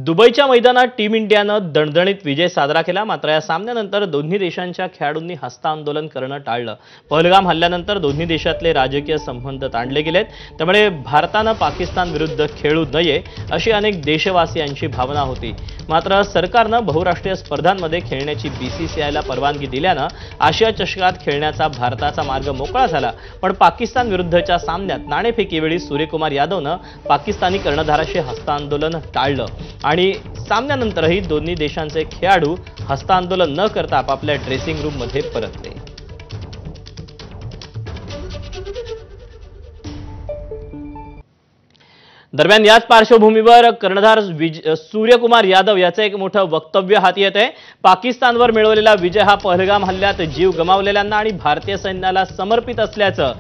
दुबईच्या मैदानात टीम इंडियानं दणदणीत विजय साजरा केला। मात्र या सामन्यानंतर दोन्ही देशांच्या खेळाडूंनी हस्तांदोलन करणं टाळलं। पहलगाम हल्ल्यानंतर दोन्ही देशातले राजकीय संबंध ताणले गेलेत। त्यामुळे भारतानं पाकिस्तान विरुद्ध खेळू नये अशी अनेक देशवासियांची भावना होती। मात्र सरकारनं बहुराष्ट्रीय स्पर्धांमध्ये खेळण्याची बीसीसीआयला परवानगी दिल्यानं आशिया चषकात खेळण्याचा भारताचा मार्ग मोकळा झाला। पण पाकिस्तान विरुद्धच्या सामन्यात नाणेफेकीवेळी सूर्यकुमार यादवनं पाकिस्तानी कर्णधाराशी हस्तांदोलन टाळलं आणि सामन्यानंतरही दोन्ही देशांचे खेळाडू हस्तांदोलन न करता आपापल्या ड्रेसिंग रूममध्ये परतले। दरम्यान याच पार्श्वभूमीवर कर्णधार सूर्यकुमार यादव याचं एक मोठं वक्तव्य हाती येत आहे। पाकिस्तानवर मिळवलेला विजय हा पहलगाम हल्ल्यात जीव गमावलेल्यांना आणि भारतीय सैन्याला समर्पित असल्याचं